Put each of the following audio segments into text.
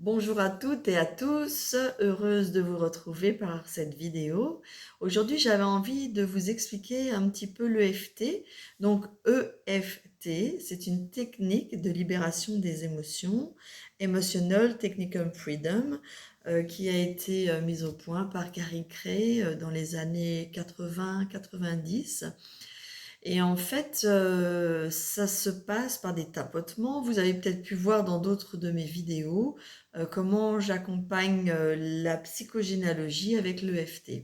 Bonjour à toutes et à tous, heureuse de vous retrouver par cette vidéo. Aujourd'hui, j'avais envie de vous expliquer un petit peu l'EFT. Donc, EFT, c'est une technique de libération des émotions, Emotional Technical Freedom, qui a été mise au point par Gary Gray dans les années 80-90. Et en fait, ça se passe par des tapotements. Vous avez peut-être pu voir dans d'autres de mes vidéos comment j'accompagne la psychogénéalogie avec l'EFT.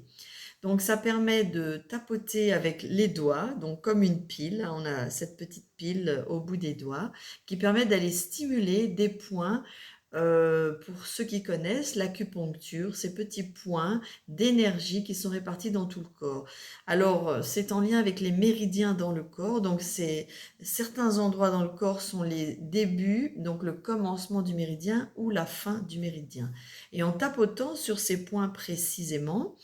Donc ça permet de tapoter avec les doigts, donc comme une pile, hein, on a cette petite pile au bout des doigts, qui permet d'aller stimuler des points. Pour ceux qui connaissent l'acupuncture, ces petits points d'énergie qui sont répartis dans tout le corps. Alors, c'est en lien avec les méridiens dans le corps. Donc, certains endroits dans le corps sont les débuts, donc le commencement du méridien ou la fin du méridien. Et en tapotant sur ces points précisément,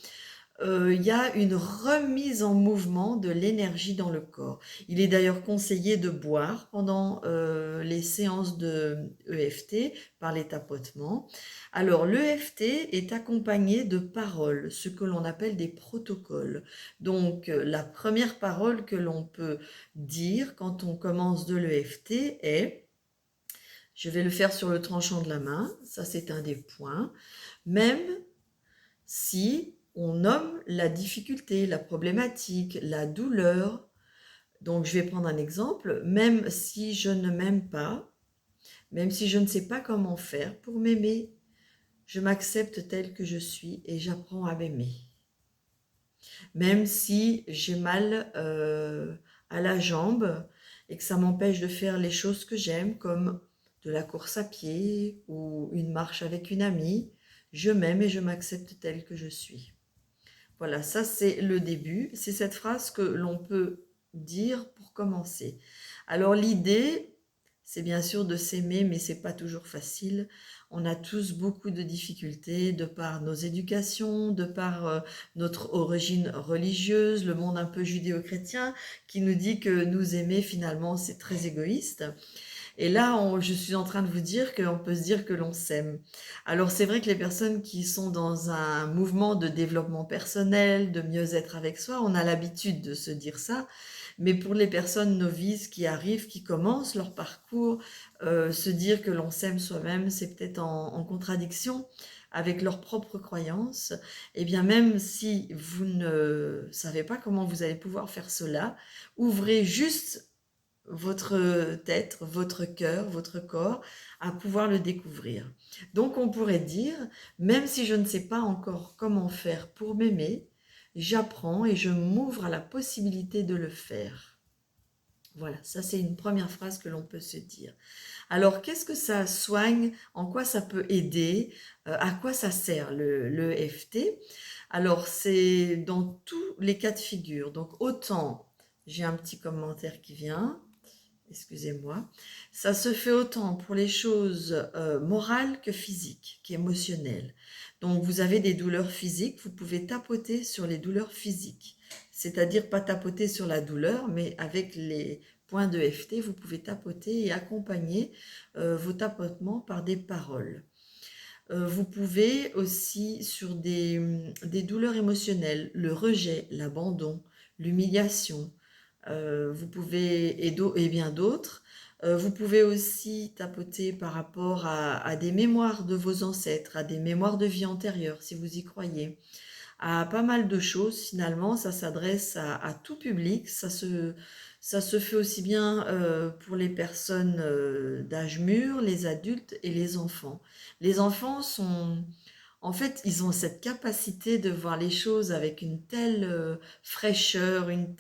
il y a une remise en mouvement de l'énergie dans le corps. Il est d'ailleurs conseillé de boire pendant les séances de EFT par les tapotements. Alors l'EFT est accompagné de paroles, ce que l'on appelle des protocoles. Donc la première parole que l'on peut dire quand on commence de l'EFT est, je vais le faire sur le tranchant de la main, ça c'est un des points, même si on nomme la difficulté, la problématique, la douleur. Donc, je vais prendre un exemple. Même si je ne m'aime pas, même si je ne sais pas comment faire pour m'aimer, je m'accepte tel que je suis et j'apprends à m'aimer. Même si j'ai mal à la jambe et que ça m'empêche de faire les choses que j'aime, comme de la course à pied ou une marche avec une amie, je m'aime et je m'accepte tel que je suis. Voilà, ça c'est le début. C'est cette phrase que l'on peut dire pour commencer. Alors l'idée, c'est bien sûr de s'aimer, mais c'est pas toujours facile. On a tous beaucoup de difficultés de par nos éducations, de par notre origine religieuse, le monde un peu judéo-chrétien qui nous dit que nous aimer finalement c'est très égoïste. Et là, je suis en train de vous dire qu'on peut se dire que l'on s'aime. Alors c'est vrai que les personnes qui sont dans un mouvement de développement personnel, de mieux-être avec soi, on a l'habitude de se dire ça. Mais pour les personnes novices qui arrivent, qui commencent leur parcours, se dire que l'on s'aime soi-même, c'est peut-être en contradiction avec leurs propres croyances. Et bien même si vous ne savez pas comment vous allez pouvoir faire cela, ouvrez juste votre tête, votre cœur, votre corps, à pouvoir le découvrir. Donc on pourrait dire, même si je ne sais pas encore comment faire pour m'aimer, j'apprends et je m'ouvre à la possibilité de le faire. Voilà, ça c'est une première phrase que l'on peut se dire. Alors qu'est-ce que ça soigne? En quoi ça peut aider? À quoi ça sert le EFT? Alors c'est dans tous les cas de figure. Donc autant, j'ai un petit commentaire qui vient, excusez-moi, ça se fait autant pour les choses morales que physiques, qu'émotionnelles. Donc vous avez des douleurs physiques, vous pouvez tapoter sur les douleurs physiques. C'est-à-dire pas tapoter sur la douleur, mais avec les points de FT, vous pouvez tapoter et accompagner vos tapotements par des paroles. Vous pouvez aussi sur des douleurs émotionnelles, le rejet, l'abandon, l'humiliation, vous pouvez, et bien d'autres. Vous pouvez aussi tapoter par rapport à des mémoires de vos ancêtres, à des mémoires de vie antérieure, si vous y croyez, à pas mal de choses. Finalement, ça s'adresse à tout public. Ça se fait aussi bien pour les personnes d'âge mûr, les adultes et les enfants. Les enfants sont... En fait, ils ont cette capacité de voir les choses avec une telle fraîcheur, une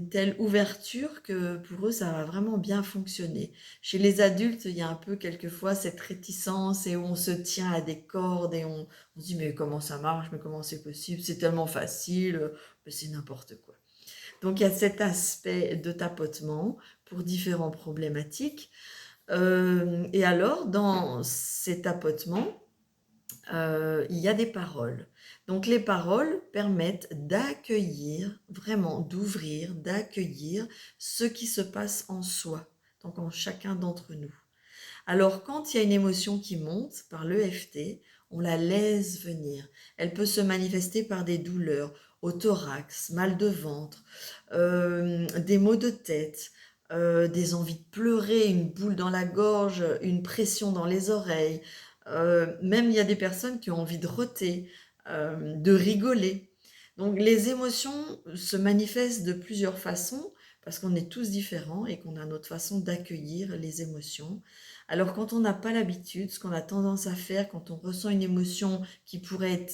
telle ouverture que pour eux, ça va vraiment bien fonctionner. Chez les adultes, il y a un peu quelquefois cette réticence et où on se tient à des cordes et on se dit mais comment ça marche, mais comment c'est possible, c'est tellement facile, c'est n'importe quoi. Donc il y a cet aspect de tapotement pour différentes problématiques. Et alors, dans ces tapotements, il y a des paroles. Donc les paroles permettent d'accueillir, vraiment d'ouvrir, d'accueillir ce qui se passe en soi, donc en chacun d'entre nous. Alors, quand il y a une émotion qui monte par l'EFT, on la laisse venir. Elle peut se manifester par des douleurs au thorax, mal de ventre, des maux de tête, des envies de pleurer, une boule dans la gorge, une pression dans les oreilles. Même il y a des personnes qui ont envie de roter, de rigoler. Donc les émotions se manifestent de plusieurs façons parce qu'on est tous différents et qu'on a notre façon d'accueillir les émotions. Alors quand on n'a pas l'habitude, ce qu'on a tendance à faire quand on ressent une émotion qui pourrait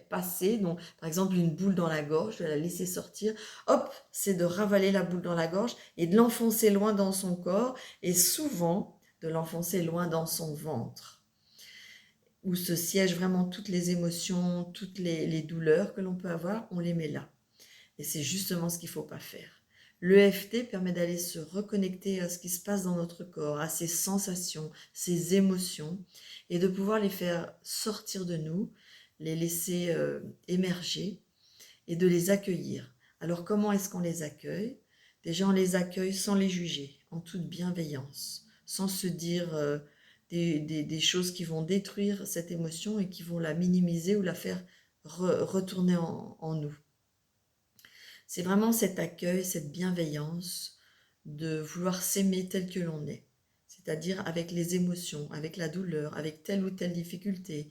passer, donc par exemple une boule dans la gorge, de la laisser sortir, hop, c'est de ravaler la boule dans la gorge et de l'enfoncer loin dans son corps et souvent de l'enfoncer loin dans son ventre, où se siègent vraiment toutes les émotions, toutes les douleurs que l'on peut avoir, on les met là. Et c'est justement ce qu'il ne faut pas faire. L'EFT permet d'aller se reconnecter à ce qui se passe dans notre corps, à ses sensations, ses émotions, et de pouvoir les faire sortir de nous, les laisser émerger et de les accueillir. Alors comment est-ce qu'on les accueille? Déjà, on les accueille sans les juger, en toute bienveillance, sans se dire des choses qui vont détruire cette émotion et qui vont la minimiser ou la faire retourner en nous. C'est vraiment cet accueil, cette bienveillance de vouloir s'aimer tel que l'on est, c'est-à-dire avec les émotions, avec la douleur, avec telle ou telle difficulté.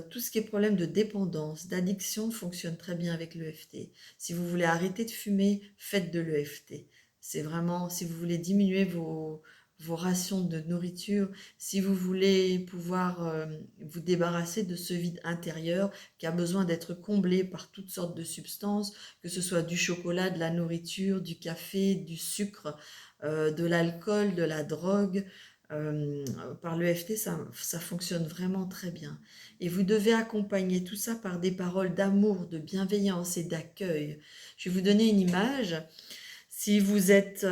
Tout ce qui est problème de dépendance, d'addiction fonctionne très bien avec l'EFT. Si vous voulez arrêter de fumer, faites de l'EFT. C'est vraiment, si vous voulez diminuer vos rations de nourriture, si vous voulez pouvoir vous débarrasser de ce vide intérieur qui a besoin d'être comblé par toutes sortes de substances, que ce soit du chocolat, de la nourriture, du café, du sucre, de l'alcool, de la drogue. Par l'EFT, ça fonctionne vraiment très bien. Et vous devez accompagner tout ça par des paroles d'amour, de bienveillance et d'accueil. Je vais vous donner une image. Si vous êtes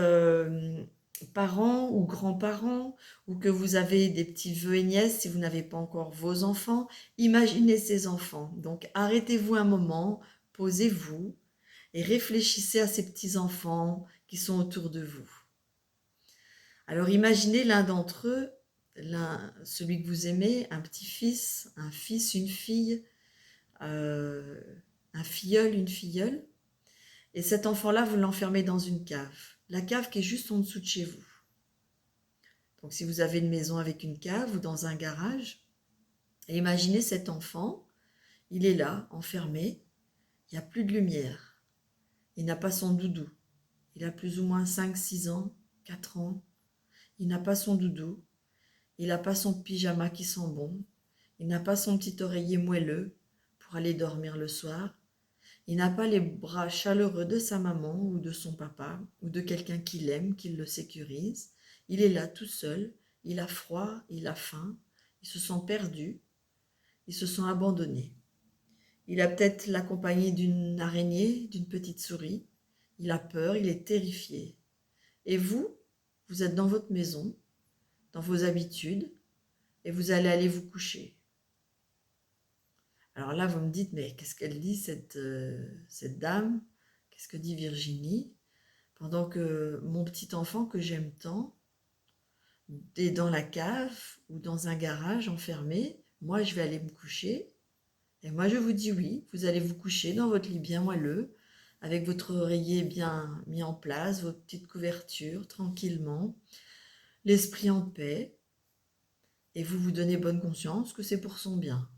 parents ou grands-parents, ou que vous avez des petits neveux et nièces, si vous n'avez pas encore vos enfants, imaginez ces enfants. Donc arrêtez-vous un moment, posez-vous et réfléchissez à ces petits-enfants qui sont autour de vous. Alors imaginez l'un d'entre eux, celui que vous aimez, un petit-fils, un fils, une fille, euh, un filleul, une filleule, et cet enfant-là, vous l'enfermez dans une cave. La cave qui est juste en dessous de chez vous. Donc si vous avez une maison avec une cave ou dans un garage, et imaginez cet enfant, il est là, enfermé, il n'y a plus de lumière. Il n'a pas son doudou. Il a plus ou moins 5, 6 ans, 4 ans. Il n'a pas son doudou. Il n'a pas son pyjama qui sent bon. Il n'a pas son petit oreiller moelleux pour aller dormir le soir. Il n'a pas les bras chaleureux de sa maman ou de son papa ou de quelqu'un qui l'aime, qui le sécurise. Il est là tout seul, il a froid, il a faim, il se sent perdu, il se sent abandonné. Il a peut-être la compagnie d'une araignée, d'une petite souris. Il a peur, il est terrifié. Et vous, vous êtes dans votre maison, dans vos habitudes, et vous allez aller vous coucher. Alors là, vous me dites, mais qu'est-ce qu'elle dit, cette dame? Qu'est-ce que dit Virginie? Pendant que mon petit enfant que j'aime tant est dans la cave ou dans un garage enfermé, moi je vais aller me coucher. Et moi je vous dis oui, vous allez vous coucher dans votre lit bien moelleux, avec votre oreiller bien mis en place, votre petite couverture, tranquillement, l'esprit en paix, et vous vous donnez bonne conscience que c'est pour son bien.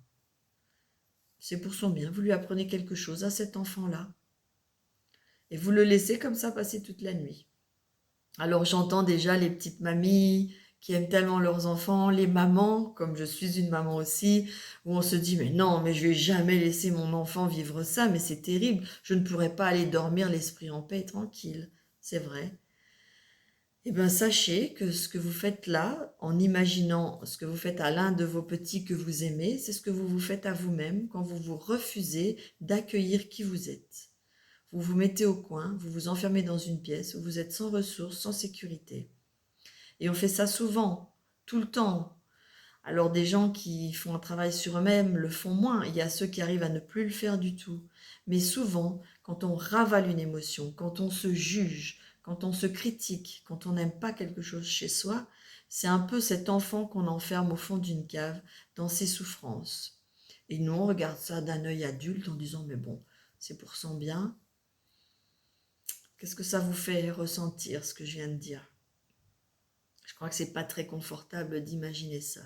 C'est pour son bien, vous lui apprenez quelque chose à cet enfant-là. Et vous le laissez comme ça passer toute la nuit. Alors j'entends déjà les petites mamies qui aiment tellement leurs enfants, les mamans, comme je suis une maman aussi, où on se dit mais non, mais je vais jamais laisser mon enfant vivre ça, mais c'est terrible, je ne pourrais pas aller dormir l'esprit en paix et tranquille, c'est vrai. Eh bien sachez que ce que vous faites là, en imaginant ce que vous faites à l'un de vos petits que vous aimez, c'est ce que vous vous faites à vous-même quand vous vous refusez d'accueillir qui vous êtes. Vous vous mettez au coin, vous vous enfermez dans une pièce où vous êtes sans ressources, sans sécurité. Et on fait ça souvent, tout le temps. Alors des gens qui font un travail sur eux-mêmes le font moins. Il y a ceux qui arrivent à ne plus le faire du tout. Mais souvent, quand on ravale une émotion, quand on se juge, quand on se critique, quand on n'aime pas quelque chose chez soi, C'est un peu cet enfant qu'on enferme au fond d'une cave dans ses souffrances. Et nous, on regarde ça d'un œil adulte en disant, mais bon, c'est pour son bien. Qu'est-ce que ça vous fait ressentir, ce que je viens de dire? Je crois que c'est pas très confortable d'imaginer ça.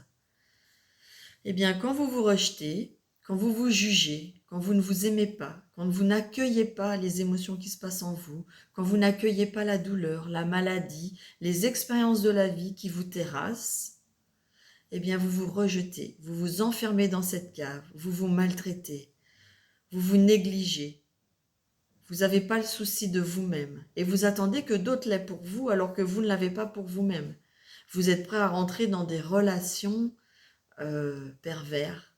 Eh bien, quand vous vous rejetez, quand vous vous jugez, quand vous ne vous aimez pas, quand vous n'accueillez pas les émotions qui se passent en vous, quand vous n'accueillez pas la douleur, la maladie, les expériences de la vie qui vous terrassent, eh bien, vous vous rejetez, vous vous enfermez dans cette cave, vous vous maltraitez, vous vous négligez. Vous n'avez pas le souci de vous-même et vous attendez que d'autres l'aient pour vous alors que vous ne l'avez pas pour vous-même. Vous êtes prêt à rentrer dans des relations pervers,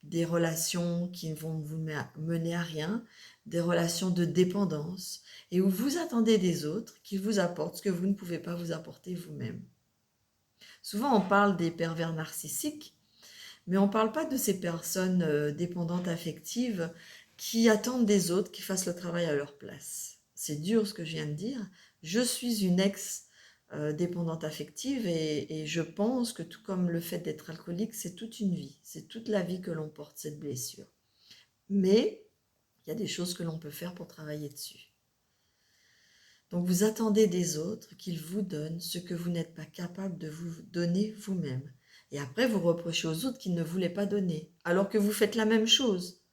des relations qui vont vous mener à rien, des relations de dépendance, et où vous attendez des autres qui vous apportent ce que vous ne pouvez pas vous apporter vous-même. Souvent, on parle des pervers narcissiques, mais on ne parle pas de ces personnes dépendantes affectives qui attendent des autres qui fassent le travail à leur place. C'est dur ce que je viens de dire. Je suis une ex-dépendante affective et je pense que tout comme le fait d'être alcoolique, c'est toute une vie. C'est toute la vie que l'on porte cette blessure. Mais il y a des choses que l'on peut faire pour travailler dessus. Donc vous attendez des autres qu'ils vous donnent ce que vous n'êtes pas capable de vous donner vous-même. Et après, vous reprochez aux autres qui ne voulaient pas donner, alors que vous faites la même chose.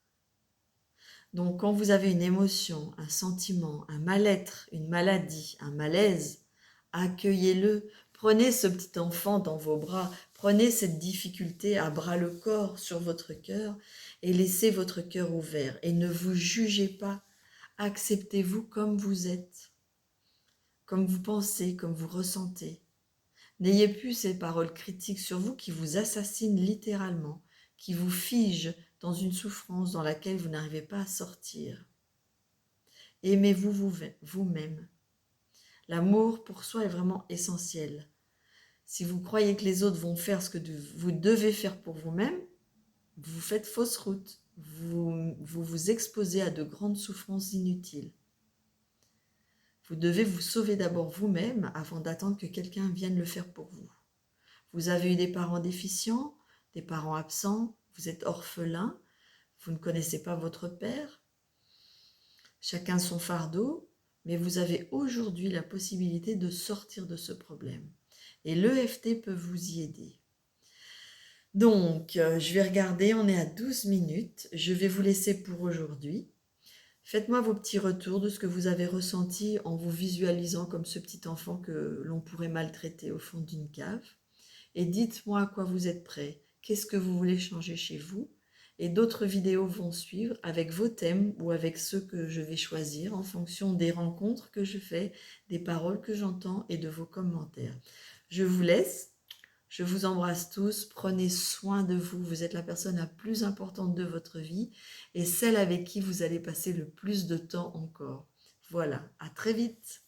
Donc quand vous avez une émotion, un sentiment, un mal-être, une maladie, un malaise, accueillez-le. Prenez ce petit enfant dans vos bras, prenez cette difficulté à bras le corps sur votre cœur et laissez votre cœur ouvert. Et ne vous jugez pas, acceptez-vous comme vous êtes, comme vous pensez, comme vous ressentez. N'ayez plus ces paroles critiques sur vous qui vous assassinent littéralement, qui vous figent dans une souffrance dans laquelle vous n'arrivez pas à sortir. Aimez-vous vous-même. L'amour pour soi est vraiment essentiel. Si vous croyez que les autres vont faire ce que vous devez faire pour vous-même, vous faites fausse route. Vous exposez à de grandes souffrances inutiles. Vous devez vous sauver d'abord vous-même avant d'attendre que quelqu'un vienne le faire pour vous. Vous avez eu des parents déficients, des parents absents, vous êtes orphelin, vous ne connaissez pas votre père. Chacun son fardeau, mais vous avez aujourd'hui la possibilité de sortir de ce problème. Et l'EFT peut vous y aider. Donc, je vais regarder, on est à 12 minutes. Je vais vous laisser pour aujourd'hui. Faites-moi vos petits retours de ce que vous avez ressenti en vous visualisant comme ce petit enfant que l'on pourrait maltraiter au fond d'une cave. Et dites-moi à quoi vous êtes prêts, qu'est-ce que vous voulez changer chez vous. Et d'autres vidéos vont suivre avec vos thèmes ou avec ceux que je vais choisir en fonction des rencontres que je fais, des paroles que j'entends et de vos commentaires. Je vous laisse, je vous embrasse tous, prenez soin de vous, vous êtes la personne la plus importante de votre vie et celle avec qui vous allez passer le plus de temps encore. Voilà, à très vite.